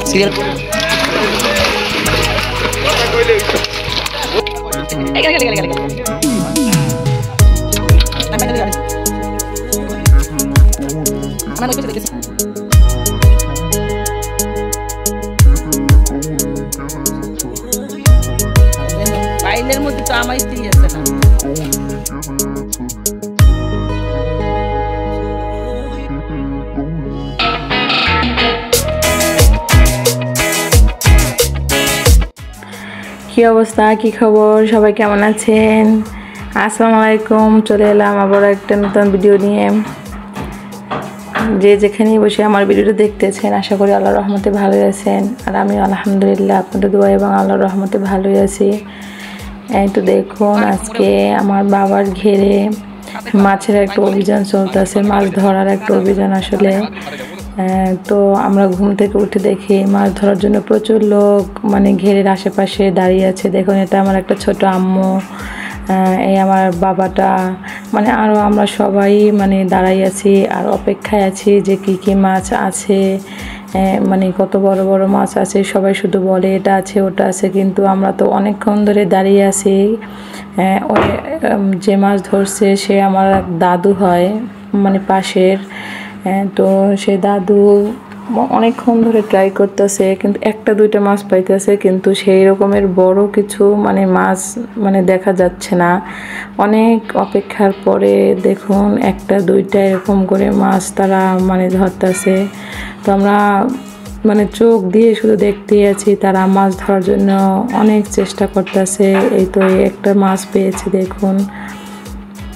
Serial ফাইলের মধ্যে তো আমার স্ত্রী আছে না। কি অবস্থা, কি খবর, সবাই কেমন আছেন? আসসালামু আলাইকুম। চলে এলাম আবার একটা নতুন ভিডিও নিয়ে। যে যেখানেই বসে আমার ভিডিওটা দেখতেছেন, আশা করি আল্লাহর রহমতে ভালোই আছেন। আর আমি আলহামদুলিল্লাহ আপনাদের দোয়া এবং আল্লাহর রহমতে ভালোই আছি। এই তো দেখুন, আজকে আমার বাবার ঘেরে মাছের একটা অভিযান চলতেছে, মাছ ধরার একটা অভিযান আসলে। তো আমরা ঘুম থেকে উঠে দেখি মাছ ধরার জন্য প্রচুর লোক মানে ঘেরের আশেপাশে দাঁড়িয়ে আছে। দেখুন, এটা আমার একটা ছোট আম্মু, এই আমার বাবাটা, মানে আরও আমরা সবাই মানে দাঁড়াই আছি আর অপেক্ষায় আছি যে কি কি মাছ আছে, মানে কত বড় বড় মাছ আছে। সবাই শুধু বলে এটা আছে ওটা আছে, কিন্তু আমরা তো অনেকক্ষণ ধরে দাঁড়িয়ে আছি। যে মাছ ধরছে সে আমার দাদু হয়, মানে পাশের। তো সে দাদু অনেকক্ষণ ধরে ট্রাই করতেছে, কিন্তু একটা দুইটা মাছ পাইতেছে, কিন্তু সেই রকমের বড় কিছু মানে মাছ মানে দেখা যাচ্ছে না। অনেক অপেক্ষার পরে দেখুন একটা দুইটা এরকম করে মাছ তারা মানে ধরতেছে। তো আমরা মানে চোখ দিয়ে শুধু দেখতেই আছি, তারা মাছ ধরার জন্য অনেক চেষ্টা করতেছে। এই তো একটা মাছ পেয়েছে, দেখুন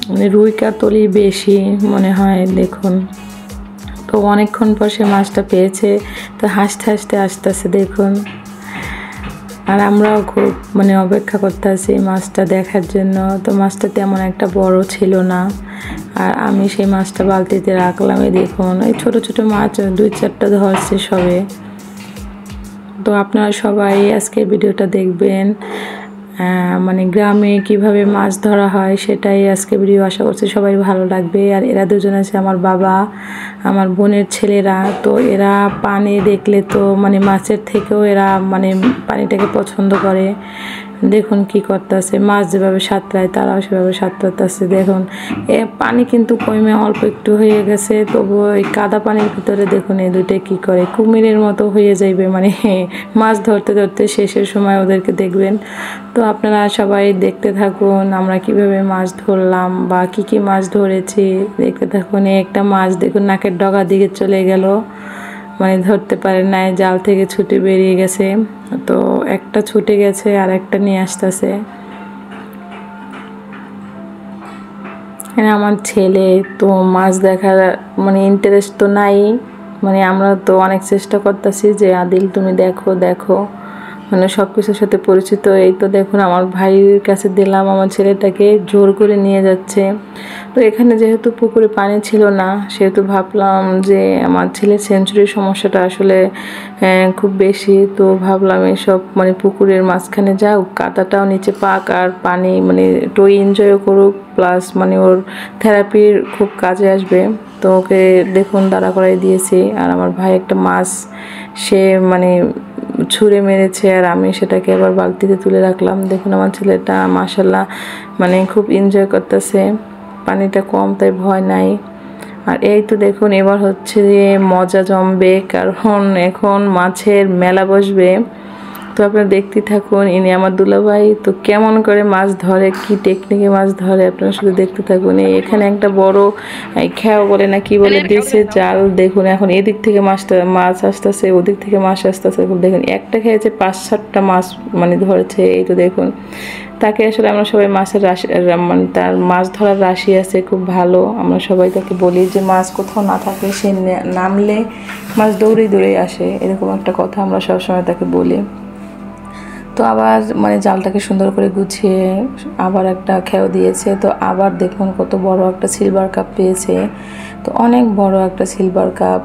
মানে রুই কাতলই বেশি মনে হয়। দেখুন, তো অনেকক্ষণ পর সে মাছটা পেয়েছে, তো হাসতে হাসতে আসতেছে দেখুন। আর আমরাও খুব মানে অপেক্ষা করতে আছি মাছটা দেখার জন্য। তো মাছটা তেমন একটা বড় ছিল না, আর আমি সেই মাছটা বালতিতে রাখলাম। এই দেখুন, এই ছোট ছোট মাছ দুই চারটা ধরছে সবে। তো আপনারা সবাই আজকের ভিডিওটা দেখবেন, মানে গ্রামে কিভাবে মাছ ধরা হয় সেটাই আজকে ভিডিও। আশা করছি সবাই ভালো লাগবে। আর এরা দুজন আছে আমার বাবা, আমার বোনের ছেলেরা। তো এরা পানি দেখলে তো মানে মাছের থেকেও এরা মানে পানিটাকে পছন্দ করে। দেখুন কি করতেছে, মাছ যেভাবে সাঁতরায় তারাও সেভাবে সাঁতরাতেছে। দেখুন পানি কিন্তু কমে অল্প একটু হয়ে গেছে, তবু ওই কাদা পানির ভিতরে দেখুন এই দুইটা কি করে, কুমিরের মতো হয়ে যাইবে মানে মাছ ধরতে ধরতে শেষের সময় ওদেরকে দেখবেন। তো আপনারা সবাই দেখতে থাকুন আমরা কিভাবে মাছ ধরলাম বা কি কি মাছ ধরেছি, দেখতে থাকুন। একটা মাছ দেখুন নাকের ডগা দিকে চলে গেল, মানে ধরতে পারে নাই, জাল থেকে ছুটে বেরিয়ে গেছে। তো একটা ছুটে গেছে আর একটা নিয়ে আসতেছে। আমার ছেলে তো মাছ দেখার মানে ইন্টারেস্ট তো নাই, মানে আমরা তো অনেক চেষ্টা করতেছি যে আদিল তুমি দেখো দেখো, মানে সব কিছুর সাথে পরিচিত। এই তো দেখুন আমার ভাইয়ের কাছে দিলাম, আমার ছেলেটাকে জোর করে নিয়ে যাচ্ছে। তো এখানে যেহেতু পুকুরে পানি ছিল না, সেহেতু ভাবলাম যে আমার ছেলের সেঞ্চুরির সমস্যাটা আসলে খুব বেশি। তো ভাবলাম এসব মানে পুকুরের মাঝখানে যাও, কাদাটাও নিচে পাক আর পানি মানে একটু এনজয়ও করুক, প্লাস মানে ওর থেরাপির খুব কাজে আসবে। তো ওকে দেখুন দাঁড়া করাই দিয়েছি। আর আমার ভাই একটা মাছ সে মানে ছুঁড়ে মেরেছে, আর আমি সেটাকে আবার বালতিতে তুলে রাখলাম। দেখুন আমার ছেলেটা মাশাআল্লাহ মানে খুব এনজয় করতেছে, পানিটা কম তাই ভয় নাই। আর এই তো দেখুন এবার হচ্ছে যে মজা জমবে, কারণ এখন মাছের মেলা বসবে। তো আপনারা দেখতে থাকুন। ইনি আমার দুলাভাই, তো কেমন করে মাছ ধরে, কি টেকনিকে মাছ ধরে আপনারা শুধু দেখতে থাকুন। এখানে একটা বড় খেয়া বলে না কি বলে দিয়েছে জাল। দেখুন এখন এদিক থেকে মাছ আসতেছে, ওদিক থেকে মাছ আসতেছে। দেখুন একটা খেয়েছে 5-7টা মাছ মানে ধরেছে। এই তো দেখুন তাকে আসলে আমরা সবাই মাছের রাশি মানে তার মাছ ধরার রাশি আছে খুব ভালো। আমরা সবাই তাকে বলি যে মাছ কোথাও না থাকে সে নামলে মাছ দৌড়ে দৌড়ে আসে, এরকম একটা কথা আমরা সবসময় তাকে বলি। তো আবার মানে জালটাকে সুন্দর করে গুছিয়ে আবার একটা খেও দিয়েছে। তো আবার দেখুন কত বড় একটা সিলভার কাপ পেয়েছে। তো অনেক বড় একটা সিলভার কাপ,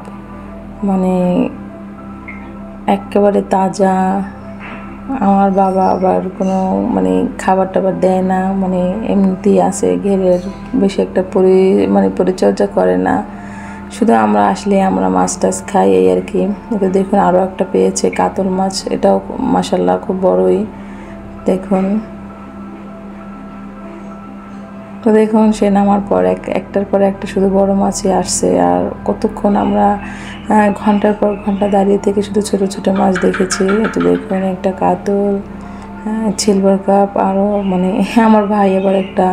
মানে একেবারে তাজা, আমার বাবা আবার কোনো মানে খাবার টাবার দেয় না, মানে এমনিতেই আছে ঘেরের, বেশি একটা পরিচর্যা করে না। শুধু আমরা আসলে আমরা মাছ টাছ খাই এই আর কি। এটা দেখুন আরও একটা পেয়েছে কাতল মাছ, এটাও মাশাআল্লাহ খুব বড়ই। দেখুন তো দেখুন সে নামার পর একটার পর একটা শুধু বড় মাছই আসছে। আর কতক্ষণ আমরা ঘন্টার পর ঘন্টা দাঁড়িয়ে থেকে শুধু ছোট ছোট মাছ দেখেছি। এটা দেখুন একটা কাতল, সিলভার কাপ, আরও মানে আমার ভাই আবার একটা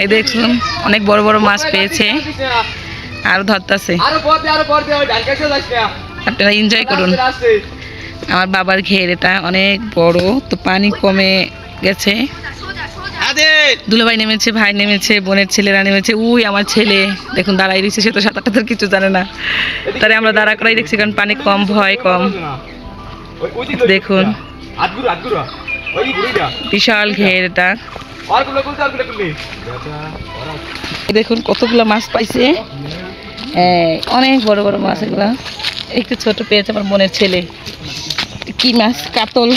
এই দেখুন অনেক বড় বড় মাছ পেয়েছে আর ধরতেছে। আপনারা এনজয় করুন। আমার বাবার ঘের এটা অনেক বড়, তো পানি কমে গেছে। দুলাভাই নেমেছে, ভাই নেমেছে, বোনের ছেলেরা নেমেছে। উই আমার ছেলে দেখুন দাঁড়াই দিচ্ছে, সে তো সাঁতার টাতার কিছু জানে না, তারে আমরা দাঁড়া করাই দেখছি কারণ পানি কম, ভয় কম। দেখুন বিশাল ঘের এটা। দেখুন কতগুলো মাছ পাইছে, অনেক বড় বড় মাছ। এগুলা একটু ছোট পেয়েছে আমার বোনের ছেলে। কি মাছ? কাতল,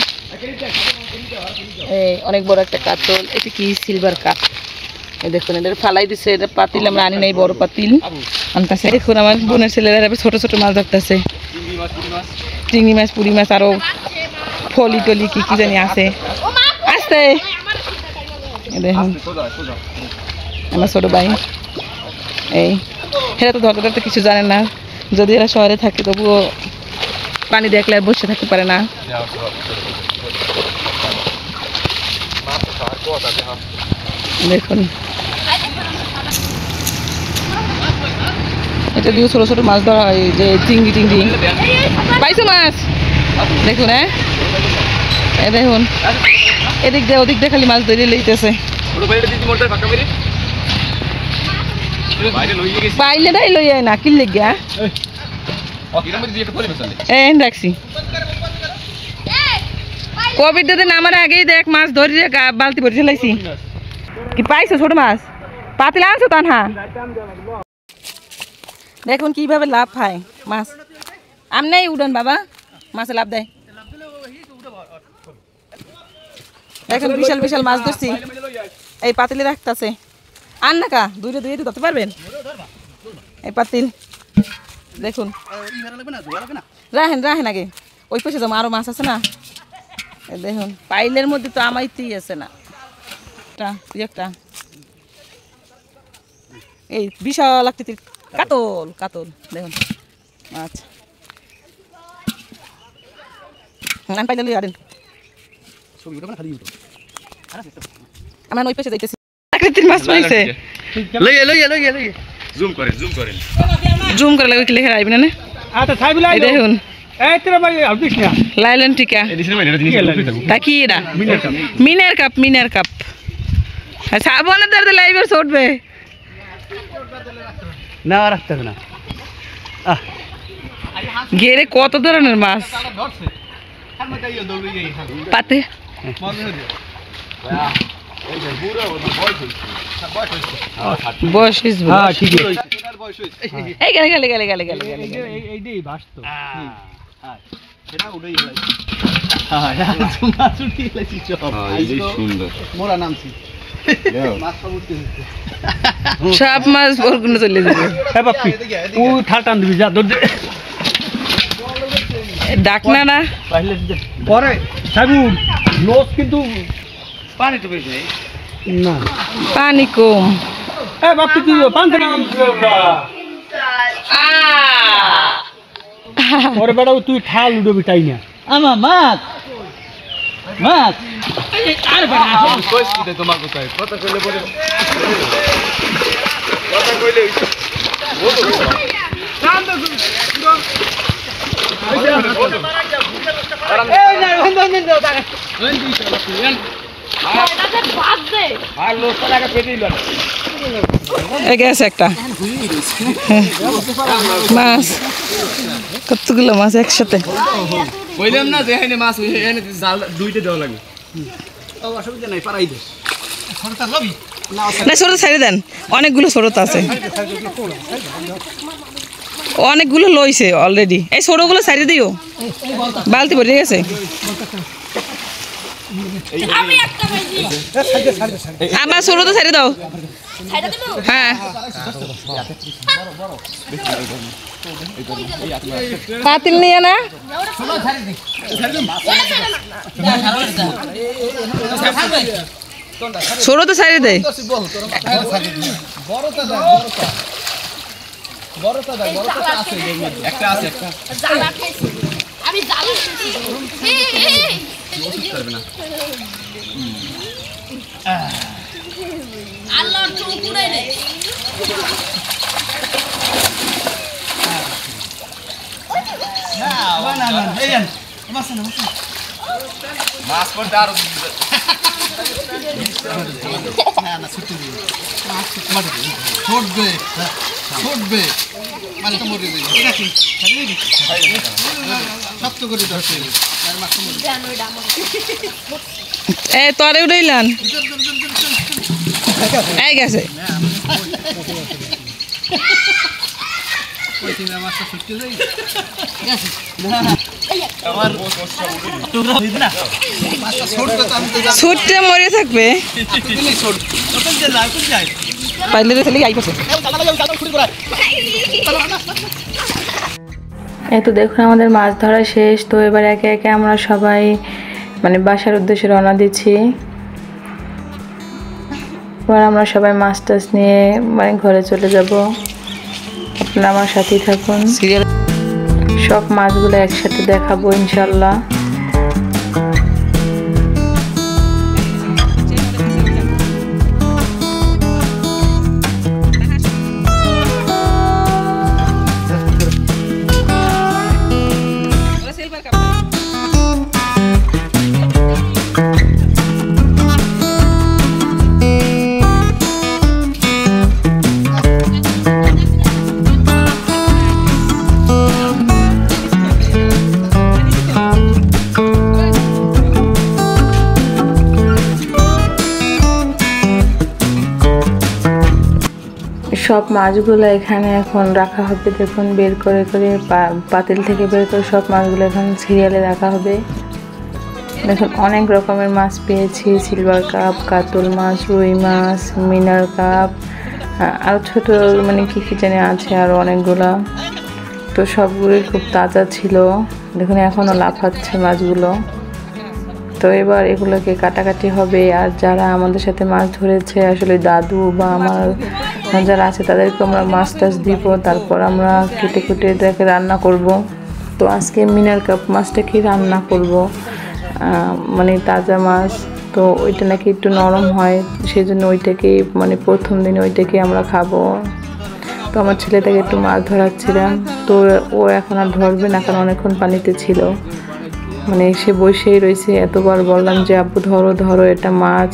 অনেক বড় একটা কাতল। এটা কি? Silver cup. দেখুন এটা ফালাই দিচ্ছে, এটা পাতিল আমরা আনি নাই, বড় পাতিল আনতেছে। দেখুন আমার বোনের ছেলেরা ছোট ছোট মাছ ধরতেছে, চিংড়ি মাছ, পুরি মাছ, আরো ফলি টলি কি কি জানি আছে। আসতে দেখুন আমার ছোট ভাই, এই এরা তো ধরতে ধরতে কিছু জানে না, যদি এরা শহরে থাকে তবুও পানি দেখলে আর বসে থাকতে পারে না। দেখুন এটা দিয়ে ছোট ছোট মাছ ধরা হয়, যে চিংড়ি টিংড়ি। পাইছো মাছ? দেখুন এই দেখুন এদিক দিয়ে ওদিক দিয়ে খালি মাছ ধরে লইতেছে। পাইলে দাই লই না কি লেগা রাখছি। কোভিড দিতে নামার আগেই দেখ মাছ ধরে বালতি ভরে চালাইছি। কি পাইছো ছোট মাছ? পাতিলে আনছো তানহা? দেখুন কিভাবে লাভ পায় মাছ। আমনেই উড়ান বাবা, মাছে লাভ দেয়। দেখুন বিশাল বিশাল মাছ ধরছি, এই পাতিলে রাখতেছে। আন না কা দুইটা দুই ধরতে পারবেন? এই পাতিল দেখুন, রাহেন রাহেন আগে ওই পাশে যাবো, আরো মাছ আছে না। দেখুন পাইলের মধ্যে তো আমাইতেই আছে না, একটা এই বিশাল আকৃতির কাতল। কাতল দেখুন মাছ পাইলে লই আরেন। আমার ওই পাশে যাইতেছি, আকৃতির মাছ পাইছে। জুম করে লাগবে কি লেখা আইবে না। এই দেখুন লাইলেন টিকা তাকি এরা মিনের কাপ, মিনের কাপ। সাবনের দরদে লাইবের ছুটবে না, রাখতে হবে না। ঘেরে কত ধরনের মাছ পাতে। বয়স ঠিক এই গেলে গেলে গেলে গেলে গেলে গেলে এইটাই বাস্তব। সব মাছ বরগুলো চলে যাবে। থাল টান দিবি, যা দৌড় ডাকনা না পরে সাবুন লোস, কিন্তু পানি তো বেশি না, পানি কম। বাপি কি পান পরে বেড়াও, তুই ঠাল উঠবি তাই না। আমার মাছ মাছ তোমার কোথায় কথা কইলে বলে কথা কইলে একটা মাছ, কতগুলো মাছ একসাথে। বললাম না যে মাছ দুইটা দেওয়া লাগে। অসুবিধা নাই পারাই দে না ছোট ছেড়ে দেন, অনেকগুলো ছোট আছে, অনেকগুলো লইছে অলরেডি। এই ছোটগুলো ছেড়ে দিও, বালতি ভরে গেছে। আমার ছোট তো ছেড়ে দাও। হ্যাঁ পাতিল নিয়ে না, ছোট তো ছেড়ে দেয়। আল্লাহর চোখ উড়ে রে মাছ পড়তে আরো ছুটবে মানে তো মরে যাবে এটা কি শক্ত করে ধরতে এ তরে উড়াইলান এই গেছে। ছুটতে মরে থাকবে পাইলে ছেলে আই করছে। এই তো দেখুন আমাদের মাছ ধরা শেষ। তো এবার একে একে আমরা সবাই মানে বাসার উদ্দেশ্যে রওনা দিচ্ছি। এবার আমরা সবাই মাছ টাছ নিয়ে মানে ঘরে চলে যাব। আপনারা আমার সাথেই থাকুন, সব মাছগুলো একসাথে দেখাবো ইনশাল্লাহ। সব মাছগুলো এখানে এখন রাখা হবে। দেখুন বের করে করে পাতিল থেকে বের করে সব মাছগুলো এখন সিরিয়ালে রাখা হবে। দেখুন অনেক রকমের মাছ পেয়েছি, সিলভার কাপ, কাতল মাছ, রুই মাছ, মিনার কাপ, আরও ছোটো মানে কী কী জানি আছে আরও অনেকগুলো। তো সবগুলোই খুব তাজা ছিল। দেখুন এখনও লাফাচ্ছে মাছগুলো। তো এবার এগুলোকে কাটাকাটি হবে। আর যারা আমাদের সাথে মাছ ধরেছে আসলে দাদু বা আমার যারা আছে তাদেরকে আমরা মাছ টাছ দিব, তারপর আমরা কেটে কেটে এটাকে রান্না করব। তো আজকে মিনার কাপ মাছটাকে রান্না করব, মানে তাজা মাছ। তো ওইটা নাকি একটু নরম হয়, সেই জন্য ওইটাকেই মানে প্রথম দিনে ওইটাকে আমরা খাবো। তো আমার ছেলেটাকে একটু মাছ ধরাচ্ছিলাম, তো ও এখন আর ধরবে না কারণ অনেকক্ষণ পানিতে ছিল, মানে সে বসেই রয়েছে। এতবার বললাম যে আব্বু ধরো ধরো এটা মাছ,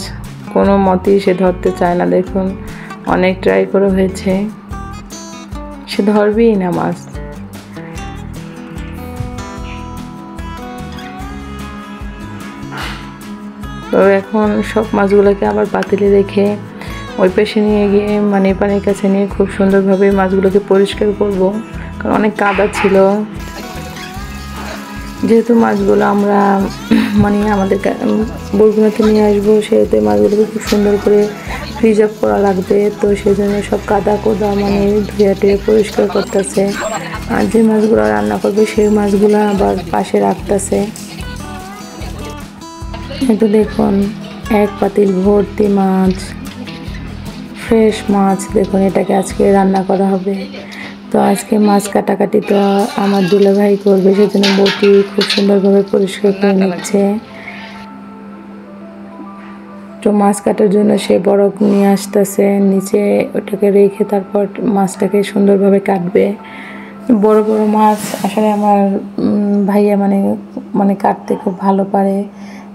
কোনো মতেই সে ধরতে চায় না। দেখুন অনেক ট্রাই করে হয়েছে, সে ধরবেই না মাছ। তো এখন সব মাছগুলোকে আবার পাতিলে রেখে ওই পাশে নিয়ে গিয়ে মানে পানির কাছে নিয়ে খুব সুন্দরভাবে মাছগুলোকে পরিষ্কার করব, কারণ অনেক কাদা ছিল। যেহেতু মাছগুলো আমরা মানে আমাদের বরগুনাতে নিয়ে আসবো, সেহেতু মাছগুলোকে খুব সুন্দর করে ফ্রিজ আপ করা লাগবে। তো সেই জন্য সব কাদা কোদা মানে ধুয়ে টুয়ে পরিষ্কার করতেছে। আর যে মাছগুলো রান্না করবে সেই মাছগুলো আবার পাশে রাখতেছে। কিন্তু দেখুন এক পাতিল ভর্তি মাছ, ফ্রেশ মাছ। দেখুন এটাকে আজকে রান্না করা হবে। তো আজকে মাছ কাটাকাটি তো আমার দুলাভাই করবে, সেজন্য বটি খুব সুন্দরভাবে পরিষ্কার করে নিচ্ছে। তো মাছ কাটার জন্য সে বরফ নিয়ে আসতেছে, নিচে ওটাকে রেখে তারপর মাছটাকে সুন্দরভাবে কাটবে। বড় বড় মাছ আসলে আমার ভাইয়া মানে কাটতে খুব ভালো পারে।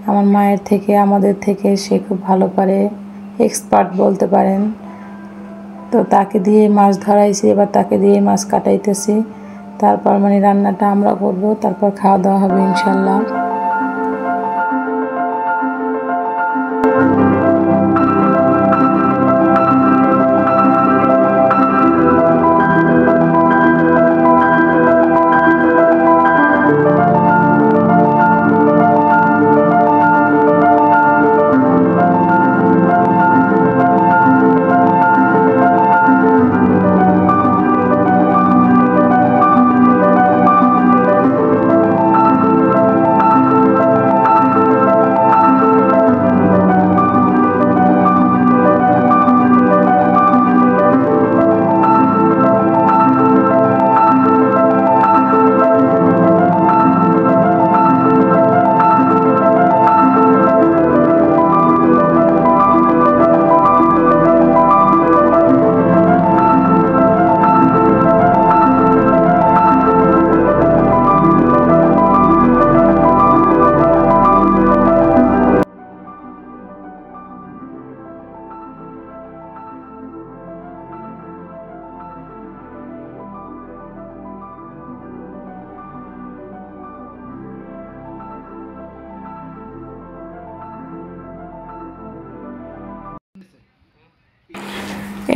আমার মায়ের থেকে আমাদের থেকে সে খুব ভালো পারে, এক্সপার্ট বলতে পারেন। তো তাকে দিয়ে মাছ ধরাইছি, এবার তাকে দিয়ে মাছ কাটাইতেছি। তারপর মানে রান্নাটা আমরা করব, তারপর খাওয়া দাওয়া হবে ইনশাল্লাহ।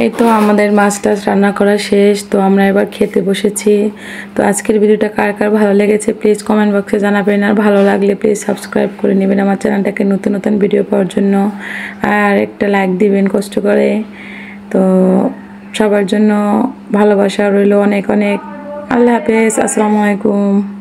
এই তো আমাদের মাছ টাছ রান্না করা শেষ, তো আমরা এবার খেতে বসেছি। তো আজকের ভিডিওটা কার কার ভালো লেগেছে প্লিজ কমেন্ট বক্সে জানাবেন, আর ভালো লাগলে প্লিজ সাবস্ক্রাইব করে নেবেন আমার চ্যানেলটাকে নতুন নতুন ভিডিও পাওয়ার জন্য, আর একটা লাইক দিবেন কষ্ট করে। তো সবার জন্য ভালোবাসা রইল অনেক অনেক। আল্লাহ হাফেজ, আসসালামু আলাইকুম।